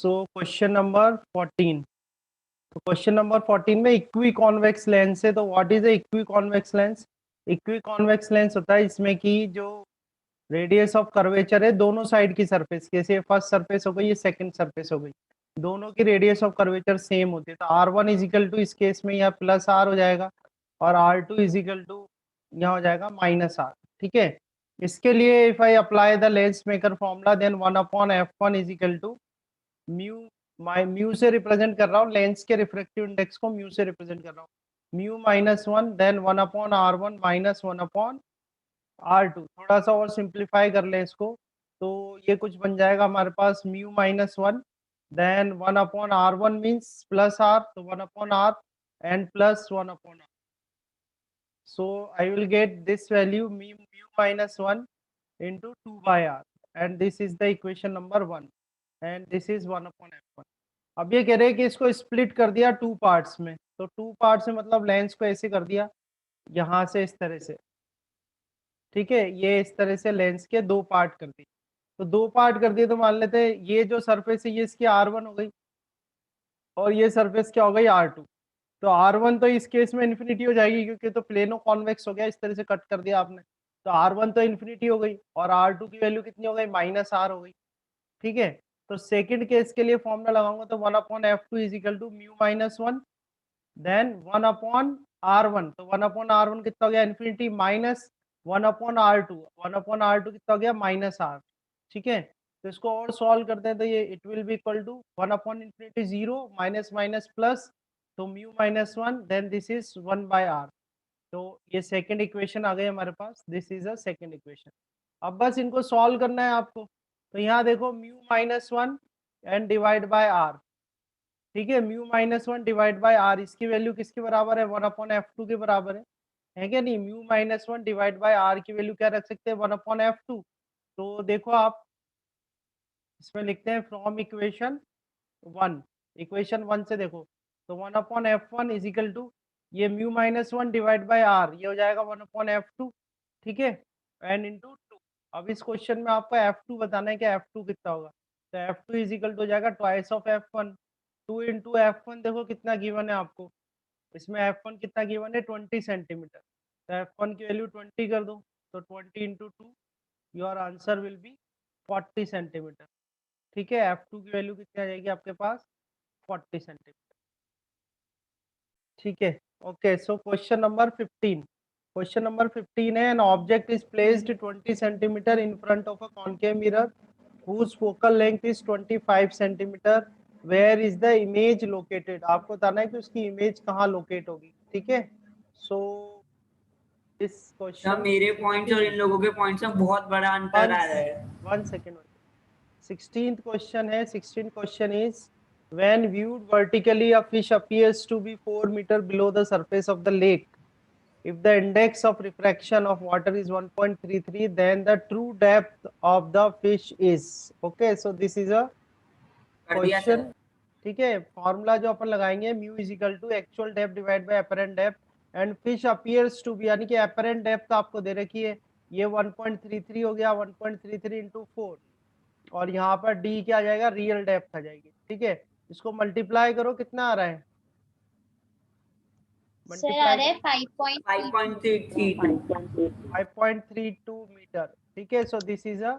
So question number 14। तो question number 14 में equi convex lens है। तो what is a equi convex lens? Equi convex lens होता है इसमें कि जो रेडियस ऑफ कर्वेचर है दोनों साइड की सरफेस, जैसे फर्स्ट सरफेस हो गई, ये सेकंड सरफेस हो गई, दोनों की रेडियस ऑफ कर्वेचर सेम होती है। तो R1 इजिकल टू इस केस में यहाँ प्लस आर हो जाएगा और R2 इजिकल टू यहाँ हो जाएगा माइनस आर। ठीक है, इसके लिए if I apply the lens maker formula then 1/f1 is equal to mu, mu से रिप्रेजेंट कर रहा हूँ लेंस के रिफ्रैक्टिव इंडेक्स को, म्यू से रिप्रेजेंट कर रहा हूँ, mu -1 then 1/r1 minus 1/r2। थोड़ा सा और सिंप्लीफाई कर ले इसको, तो ये कुछ बन जाएगा हमारे पास mu -1 then 1/r1 means plus R, तो 1/r and plus 1/r। So I will get this value mu -1 into 2/r and this is the equation number 1 and this is 1/f1। अब ये कह रहे हैं कि इसको स्प्लिट कर दिया टू पार्ट्स में, तो टू पार्ट्स में मतलब लेंस को ऐसे कर दिया यहाँ से इस तरह से। ठीक है, ये इस तरह से लेंस के दो पार्ट कर दिए। तो दो पार्ट कर दिए तो मान लेते हैं ये जो सरफेस है ये इसकी R1 हो गई और ये सरफेस क्या हो गई R2। तो R1 तो इस केस में इन्फिनिटी हो जाएगी क्योंकि तो प्लेनो कॉन्वेक्स हो गया, इस तरह से कट कर दिया आपने, तो R1 तो इन्फिनिटी हो गई और R2 की वैल्यू कितनी हो गई -r हो गई। ठीक है, तो सेकंड केस के लिए फॉर्मूला लगाऊंगा तो 1/f2 is equal to mu -1 then 1/r1, तो 1/r1 कितना हो गया इन्फिनिटी माइनस 1/r2, 1/r2 कितना हो गया -r। ठीक है, तो इसको और सॉल्व करते हैं तो ये it will be equal to 1/∞ 0 minus minus plus, तो mu -1 then this is 1/r। तो ये सेकंड इक्वेशन आ गई हमारे पास, this is a second equation. अब बस इनको सॉल्व करना है आपको। तो यहाँ देखो mu -1 and divide by R. ठीक है, म्यू -1 डिवाइड बाय आर, इसकी वैल्यू किसके बराबर है 1/f2 के बराबर है क्या नहीं? म्यू -1 डिवाइड बाय आर की वैल्यू क्या रख सकते हैं 1/f2। तो देखो आप इसमें लिखते हैं फ्रॉम इक्वेशन 1, इक्वेशन 1 से देखो तो 1/f1 इज इक्वल टू ये म्यू -1 डिवाइड बाय आर, ये हो जाएगा 1/f2। ठीक है, एंड इंटू 2। अब इस क्वेश्चन में आपको f2 बताना है कि f2 कितना होगा, तो f2 इज इक्वल टू हो जाएगा twice of f1। 2 into f1 देखो कितना गिवन है आपको, इसमें f1 कितना गिवन है 20 सेंटीमीटर, तो f1 की वैल्यू 20 कर दो, तो 20 into 2 your answer will be 40 centimetre. ठीक है, f2 की वैल्यू कितनी आ जाएगी आपके पास 40 सेंटीमीटर। ठीक है, okay. So question number 15, question number 15 है N object is placed 20 centimetre in front of a concave mirror whose focal length is 25 centimetre, where is the image located? आपको बताना है कि उसकी इमेज कहाँ लोकेट होगी। ठीक है, सो इस क्वेश्चन मेरे पॉइंट्स और इन लोगों के पॉइंट्स में बहुत बड़ा अंतर आ रहा है। 1 सेकेंड। 16th क्वेश्चन है, 16th question is when viewed vertically a fish appears to be 4 meter below the surface of the lake. If the index of refraction of water is 1.33 then the true depth of the fish is, okay, so this is a question। ठीक है, formula जो अपन लगाएंगे mu is equal to actual depth divide by apparent depth and fish appears to be, यानी कि apparent depth आपको दे रखी है ये 1.33 हो गया, 1.33 इंटू 4 और यहाँ पर डी क्या आ जाएगा रियल डेप्थ आ जाएगी। ठीक है, इसको मल्टीप्लाई करो कितना आ रहा है, मल्टीप्लाई 5.32 मीटर। ठीक है, so this is a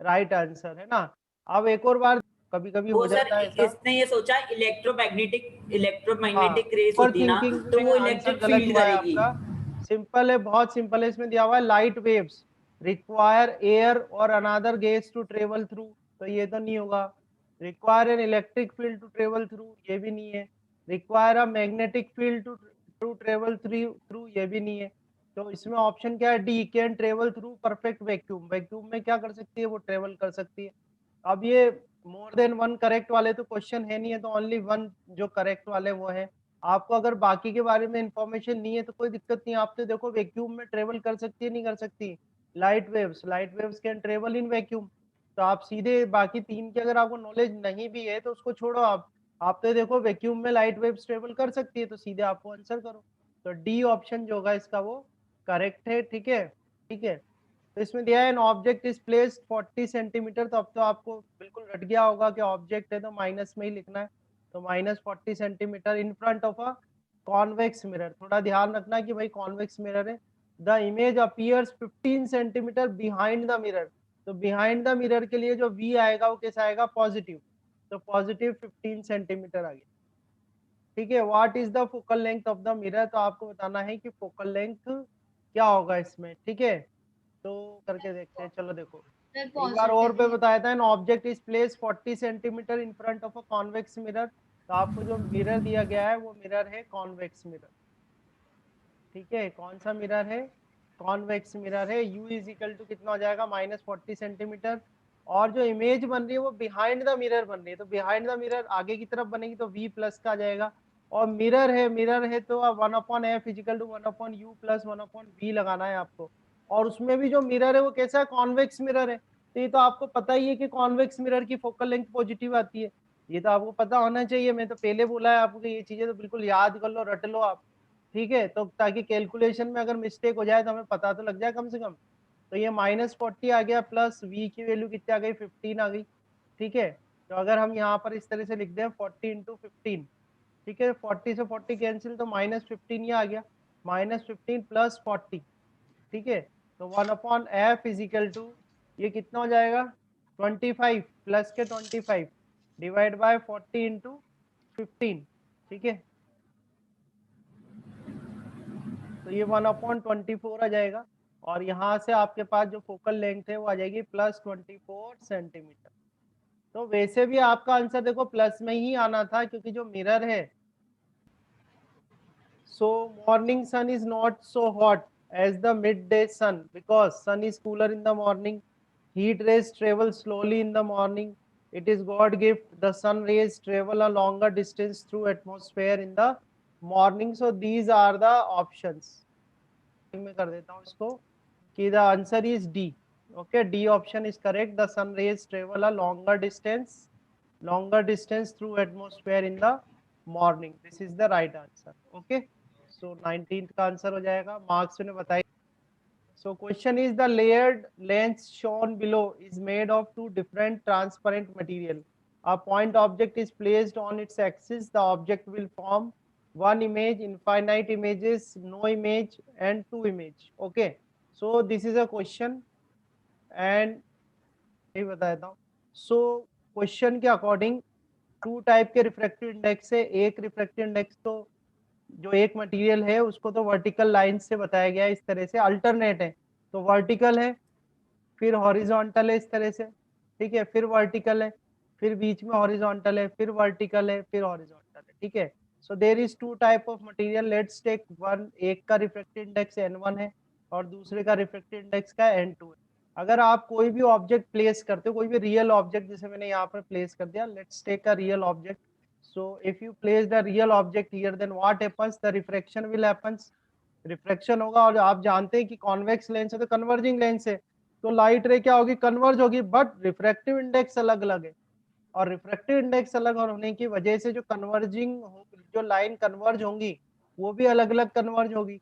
right answer है ना। अब एक और बार, कभी कभी हो जाता है ऐसा, इसने ये सोचा इलेक्ट्रोमैग्नेटिक रेस ओवर होती है ना, थिंकिंग तो में वो आंसर इलेक्ट्रिक गलत फील्ड हुआ है करेगी। आपका। सिंपल है, बहुत सिंपल है, इसमें दिया हुआ है लाइट वेव्स रिक्वायर एयर और another gas to travel through, तो ये तो नहीं होगा। Require an electric field to travel through, ये भी नहीं है। Require a magnetic field to travel through, ये भी नहीं है। तो इसमें ऑप्शन क्या है D, can travel through perfect vacuum, vacuum में क्या कर सकती है वो ट्रेवल कर सकती है। अब ये मोर देन वन करेक्ट वाले तो क्वेश्चन है नहीं है, तो ओनली वन जो करेक्ट वाले वो है। आपको अगर बाकी के बारे में इंफॉर्मेशन नहीं है तो कोई दिक्कत नहीं, आप तो देखो वैक्यूम में ट्रेवल कर सकती है नहीं कर सकती, light waves can travel in vacuum. तो आप सीधे बाकी तीन की अगर आपको नॉलेज नहीं भी है तो उसको छोड़ो, आप तो देखो वैक्यूम में लाइट वेव्स ट्रेवल कर सकती है, तो सीधे आपको आंसर करो। तो डी ऑप्शन जो होगा इसका वो करेक्ट है। ठीक है, ठीक है, तो इसमें दिया है N object is placed 40 centimetre, तो अब तो आपको बिल्कुल रट गया होगा कि ऑब्जेक्ट है तो माइनस में ही लिखना है, तो minus 40 centimetre in front of a convex mirror. थोड़ा ध्यान रखना कि भाई कॉन्वेक्स मिरर है। The image appears 15 centimetre behind the mirror, तो बिहाइंड द मिरर के लिए जो v आएगा वो कैसा आएगा, पॉजिटिव, तो पॉजिटिव 15 सेंटीमीटर आ गया। ठीक है, what is the focal length of the mirror, तो आपको बताना है कि फोकल लेंथ क्या होगा इसमें। ठीक है, तो करके देखते हैं। चलो देखो एक बार और पे बताया था, N object is place 40 centimetre in front of a convex mirror, तो आपको जो मिरर दिया गया है वो मिरर है कॉन्वेक्स मिरर। ठीक है, कौन सा मिरर है, कॉन्वेक्स मिरर है। u इज इक्वल टू कितना हो जाएगा, -40 सेंटीमीटर, और जो इमेज बन रही है वो बिहाइंड द मिरर बन रही है, तो बिहाइंड द मिरर आगे की तरफ बनेगी तो v प्लस का आ जाएगा, और मिरर है तो 1/f is equal to 1/u plus 1/v लगाना है आपको। और उसमें भी जो मिरर है वो कैसा है, कॉन्वेक्स मिरर है, तो ये तो आपको पता ही है कि कॉन्वेक्स मिरर की फोकल लेंथ पॉजिटिव आती है, ये तो आपको पता होना चाहिए। मैं तो पहले बोला है आपको कि ये चीजें तो बिल्कुल याद कर लो, रट लो आप। ठीक है, तो ताकि कैलकुलेशन में अगर मिस्टेक हो जाए तो हमें पता तो लग जाए कम से कम। तो ये -40 आ गया, प्लस v की वैल्यू कितनी आ गई, 15 आ गई। ठीक है, तो अगर हम यहाँ पर इस तरह से लिख दें 40 इंटू 15, ठीक है, 40 से 40 कैंसिल, तो -15 ये आ गया, -15 प्लस 40। ठीक है, तो 1/f इज इक्वल टू ये कितना हो जाएगा, 25 प्लस के 25 डिवाइड बाय 40 इंटू 15। ठीक है, तो ये 1/24 आ जाएगा, और यहाँ से आपके पास जो फोकल लेंथ है वो आ जाएगी +24 सेंटीमीटर। तो वैसे भी आपका आंसर देखो प्लस में ही आना था, क्योंकि जो मिरर है, so morning sun is not so hot as the midday sun because sun is cooler in the morning, heat rays travel slowly in the morning, it is god gift, the sun rays travel a longer distance through atmosphere in the morning, so these are the options। मैं कर देता हूँ इसको कि the answer is D. Okay, D option is correct, the sun rays travel a longer distance through atmosphere in the morning, this is the right answer। okay, so 19th का answer हो जाएगा, marks ने बताई। so question is the layered lens shown below is made of two different transparent material, a point object is placed on its axis, the object will form one image, infinite images, no image, and two image। okay, so this is a question, and यही बताता हूँ। So question के according to type के refractive index है। एक refractive index तो जो एक मटेरियल है उसको तो वर्टिकल लाइन से बताया गया है, इस तरह से अल्टरनेट है, तो वर्टिकल है, फिर हॉरिजॉन्टल है इस तरह से। ठीक है, फिर वर्टिकल है, फिर बीच में हॉरिजॉन्टल है, फिर वर्टिकल है, फिर हॉरिजॉन्टल है। ठीक है, so there is two type of material, let's take one, एक का रिफ्रैक्टिव इंडेक्स n1 है और दूसरे का रिफ्रैक्टिव इंडेक्स का n2 है। अगर आप कोई भी ऑब्जेक्ट प्लेस करते हो, कोई भी रियल ऑब्जेक्ट, जैसे मैंने यहाँ पर प्लेस कर दिया, let's take a real object, so if you place the real object here then what happens, the refraction will happens, refraction होगा। और आप जानते हैं कि कॉन्वेक्स लेंस है तो कन्वर्जिंग लेंस है, तो लाइट रे क्या होगी, कन्वर्ज होगी, बट रिफ्रैक्टिव इंडेक्स अलग अलग है, और रिफ्रैक्टिव इंडेक्स अलग होने की वजह से जो कन्वर्जिंग जो लाइन कन्वर्ज होंगी वो भी अलग अलग कन्वर्ज होगी।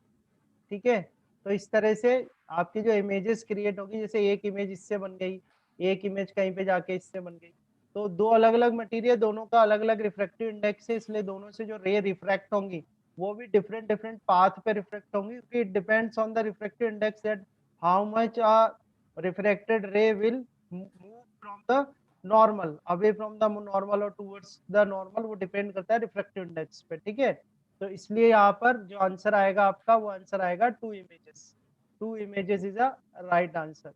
ठीक है, तो इस तरह से आपकी जो इमेजेस क्रिएट होगी, जैसे एक इमेज इससे बन गई, एक इमेज कहीं पे जाके इससे बन गई, तो दो अलग अलग मटेरियल, दोनों का अलग अलग रिफ्रैक्टिव इंडेक्स है, इसलिए दोनों से जो रे रिफ्रैक्ट होंगी वो भी डिफरेंट डिफरेंट पाथ पे रिफ्रैक्ट होंगी, क्योंकि it depends on the refractive index that how much refracted रे will move from the normal, away from the normal और टूवर्ड्स द नॉर्मल, वो डिपेंड करता है रिफ्रैक्टिव इंडेक्स पे। ठीक है, तो इसलिए यहाँ पर जो आंसर आएगा आपका, वो आंसर आएगा two images is a right answer.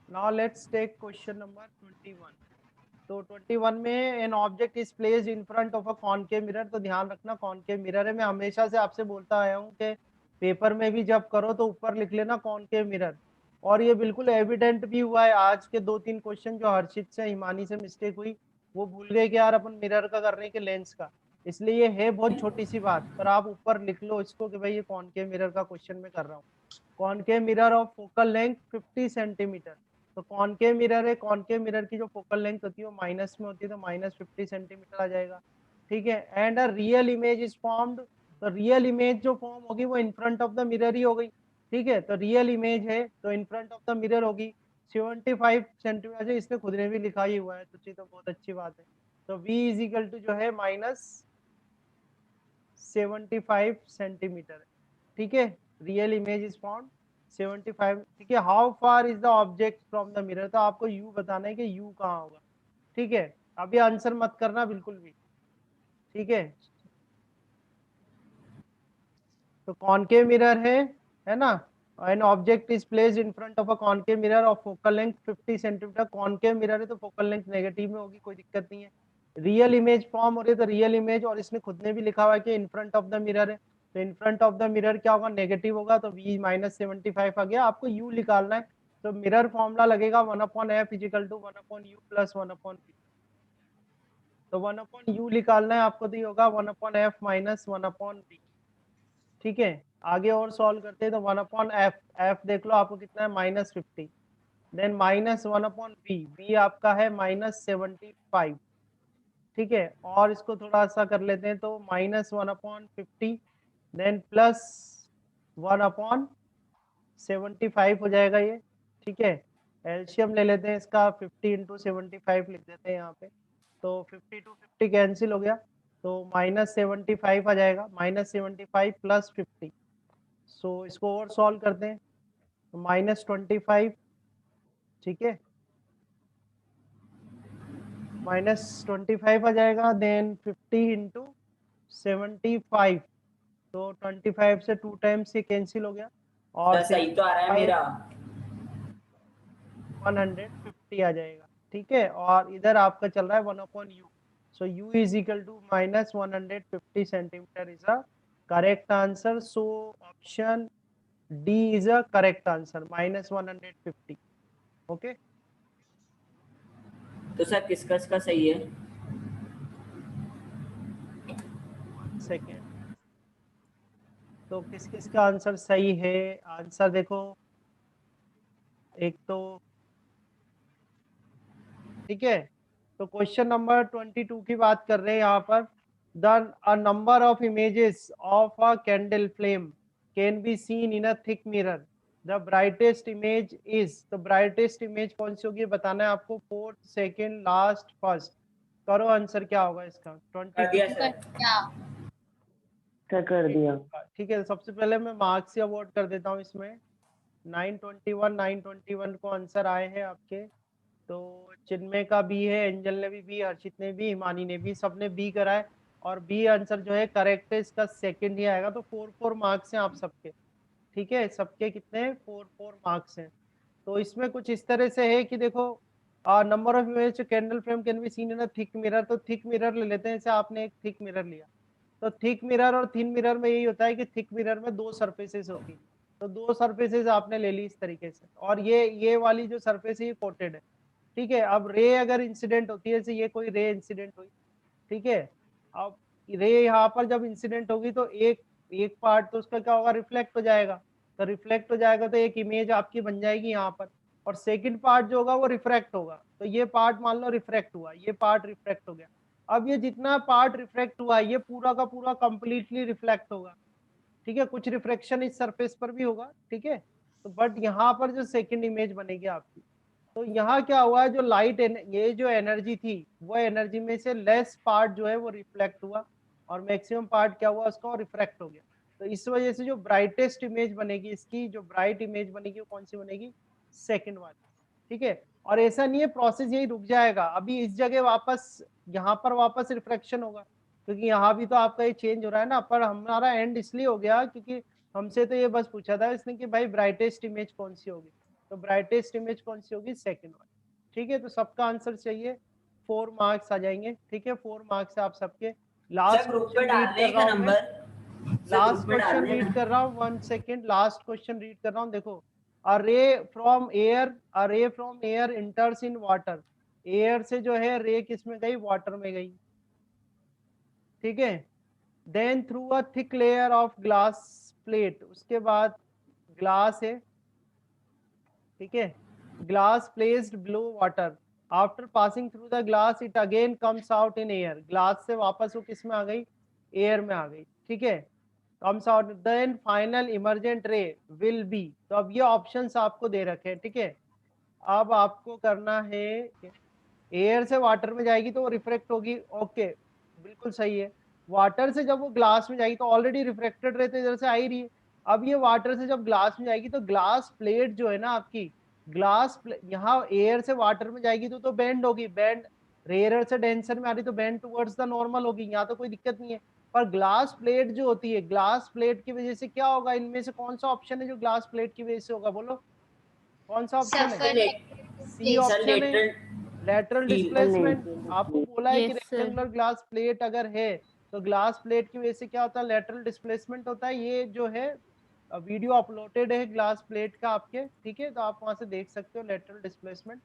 Now let's take question number 21। तो 21 में an object is placed in front of a concave mirror, तो ध्यान रखना कॉनकेव मिरर है। मैं हमेशा से आपसे बोलता आया हूँ कि पेपर में भी जब करो तो ऊपर लिख लेना कॉनकेव मिरर, और ये बिल्कुल एविडेंट भी हुआ है। आज के 2-3 क्वेश्चन जो हर्षित से हिमानी से मिस्टेक हुई, वो भूल गए कि यार अपन मिरर का करने के लेंस का, इसलिए ये है बहुत छोटी सी बात, पर आप ऊपर लिख लो इसको कि भाई ये कॉनकेव मिरर का क्वेश्चन मैं कर रहा हूँ। Concave mirror of focal length 50 centimetre, तो कॉनकेव मिरर है, कॉनकेव मिरर की जो फोकल लेंथ होती है वो माइनस में होती है, तो -50 सेंटीमीटर आ जाएगा। ठीक है, and a real image is formed, तो रियल इमेज जो फॉर्म होगी वो in front of the mirror ही हो गई, ठीक है, तो रियल इमेज है तो in front of the mirror होगी 75 सेंटीमीटर। इसने खुद ने भी लिखा ही हुआ है तो चीज तो बहुत अच्छी बात है। तो v इज इक्वल टू जो है -75 सेंटीमीटर है। ठीक है, रियल इमेज इज फाउंड 75। ठीक है, how far is the object from the mirror, तो आपको u बताना है कि u कहाँ होगा। ठीक है, अभी आंसर मत करना बिल्कुल भी। ठीक है, तो कॉनकेव मिरर है ना, N object is placed in front of a concave mirror of focal length 50 centimetre. Concave mirror है तो फोकल लेंथ नेगेटिव में होगी, कोई दिक्कत नहीं है। रियल इमेज फॉर्म हो रही है तो रियल इमेज, और इसने खुद ने भी लिखा हुआ है कि इन फ्रंट ऑफ द मिरर है, तो in front of the mirror क्या होगा, नेगेटिव होगा, तो v -75 आ गया। आपको u निकालना है तो मिरर फॉर्मूला लगेगा 1/f is equal to 1/u plus 1/v। तो 1/u निकालना है आपको, तो ये होगा 1/f माइनस 1/v। ठीक है, आगे और सॉल्व करते हैं तो 1/f, f देख लो आपको कितना है -50, देन -1/v, v आपका है -75। ठीक है, और इसको थोड़ा सा कर लेते हैं तो -1/50 देन प्लस 1/75 हो जाएगा ये। ठीक है, एलसीएम ले लेते हैं इसका, 50 × 75 लिख देते हैं यहाँ पे, तो 50 to 50 कैंसिल हो गया, तो -75 आ जाएगा, -75 प्लस 50। सो इसको और सॉल्व करते हैं तो -25। ठीक है, -25 आ जाएगा, देन 50 × 75, तो 25 से 2 टाइम्स ये कैंसिल हो गया, और सर सही तो आ रहा है 75 मेरा। 150 आ जाएगा। ठीक है, और इधर आपका चल रहा है 1/u, so u is equal to -150 centimetre is a correct answer. So option D is a correct answer, -150। Okay, तो सर किसका इसका सही है? सेकेंड, तो किस किस का आंसर सही है? आंसर देखो, एक तो ठीक है, तो क्वेश्चन नंबर 22 की बात कर रहे हैं यहाँ पर। The number of images of a candle flame can be seen in a thick mirror, the brightest image is, तो ब्राइटेस्ट इमेज कौन सी होगी बताना है आपको, फोर्थ, सेकेंड, लास्ट, फर्स्ट। करो आंसर क्या होगा इसका, कर 22 दिया सर। क्या कर दिया? ठीक है, सबसे पहले मैं मार्क्स ही अवॉर्ड कर देता हूँ इसमें। 921 को आंसर आए हैं आपके, तो चिन्मय का बी है, एंजल ने भी बी, हर्षित ने भी, हिमानी ने भी, सबने बी करा है, और बी आंसर जो है करेक्ट है, इसका सेकंड ही आएगा। तो 4 मार्क्स हैं आप सबके। ठीक है, सबके कितने 4 मार्क्स हैं। तो इसमें कुछ इस तरह से है कि देखो, number of image candle flame can be seen in a thick mirror, तो थिक मिरर ले लेते हैं, जैसे आपने एक थिक मिरर लिया, तो थिक मिरर और थिन मिरर में यही होता है कि थिक मिरर में 2 सरफेसेस होती है, तो 2 सरफेसेस आपने ले ली इस तरीके से, और ये वाली जो सरफेस है ये कोटेड है। ठीक है, अब रे अगर इंसिडेंट होती है, जैसे ये कोई रे इंसिडेंट हुई, ठीक है, अब रे यहाँ पर जब इंसिडेंट होगी तो एक एक पार्ट तो उसका क्या होगा, रिफ्लेक्ट हो जाएगा, तो रिफ्लेक्ट हो जाएगा तो एक इमेज आपकी बन जाएगी यहाँ पर, और सेकंड पार्ट जो होगा वो रिफ्रैक्ट होगा, तो ये पार्ट मान लो रिफ्रैक्ट हुआ, ये पार्ट रिफ्रैक्ट हो गया। अब ये जितना पार्ट रिफ्रैक्ट हुआ है ये पूरा का पूरा कंप्लीटली रिफ्लेक्ट होगा। ठीक है, कुछ रिफ्लेक्शन इस सरफेस पर भी होगा। ठीक है, तो बट यहाँ पर जो सेकंड इमेज बनेगी आपकी, तो यहाँ क्या हुआ है, जो लाइट ये जो एनर्जी थी वो एनर्जी में से लेस पार्ट जो है वो रिफ्लेक्ट हुआ, और मैक्सिमम पार्ट क्या हुआ उसका, रिफ्रैक्ट हो गया। तो इस वजह से जो ब्राइटेस्ट इमेज बनेगी, इसकी जो ब्राइट इमेज बनेगी वो कौन सी बनेगी, सेकंड वाली। ठीक है, और ऐसा नहीं है प्रोसेस यही रुक जाएगा, अभी इस जगह वापस यहाँ पर वापस रिफ्रैक्शन होगा, क्योंकि यहाँ भी तो आपका ये चेंज हो रहा है ना, पर हमारा एंड इसलिए हो गया क्योंकि हमसे तो ये बस पूछा था इसने कि भाई ब्राइटेस्ट इमेज कौन सी होगी, तो ब्राइटेस्ट इमेज कौन सी होगी, सेकंड वाली। ठीक है, तो सबका आंसर चाहिए, 4 मार्क्स आ जाएंगे। ठीक है, 4 मार्क्स है आप सबके। सर लास्ट ग्रुप पे क्वेश्चन रीड डालने कर रहा का हूँ मैं, नंबर, सर ग्रुप लास्ट पे डाल क्वेश्चन रीड देना। कर रहा हूँ, 1 सेकेंड, लास्ट क्वेश्चन रीड कर रहा हूँ। देखो, a ray from air enters in water, air से जो है रे किस में गई, वाटर में गई। ठीक है, then through a thick layer of glass plate, उसके बाद ग्लास है, ठीक है, glass placed below water, after passing through the glass it again comes out in air, glass से वापस वो किस में आ गई, एयर में आ गई। ठीक है, comes out then final emergent ray will be. तो अब ये ऑप्शंस आपको दे रखे हैं, ठीक है। अब आपको करना है, एयर से वाटर में जाएगी तो वो रिफ्रेक्ट होगी, ओके बिल्कुल सही है। वाटर से जब वो ग्लास में जाएगी तो ऑलरेडी रिफ्रेक्टेड रे तो इधर से आ ही रही है। अब ये वाटर से जब ग्लास में जाएगी तो ग्लास प्लेट जो है ना आपकी, यहाँ एयर से वाटर में जाएगी तो बेंड होगी, बेंड रेयर से डेंसर में आ रही तो बेंड टुवर्ड्स द नॉर्मल होगी, यहाँ तो कोई दिक्कत नहीं है। पर ग्लास प्लेट जो होती है, ग्लास प्लेट की वजह से क्या होगा, इनमें से कौन सा ऑप्शन है जो ग्लास प्लेट की वजह से होगा, बोलो कौन सा ऑप्शन है? सी सर ऑप्शन है, लेटरल लेटरल डिस्प्लेसमेंट। आपको बोला है कि yes sir. Rectangular glass plate अगर है तो ग्लास प्लेट की वजह से क्या होता है, लेटरल डिस्प्लेसमेंट होता है। ये जो है वीडियो अपलोडेड है ग्लास प्लेट का आपके, ठीक है, तो आप वहां से देख सकते हो लेटरल डिस्प्लेसमेंट।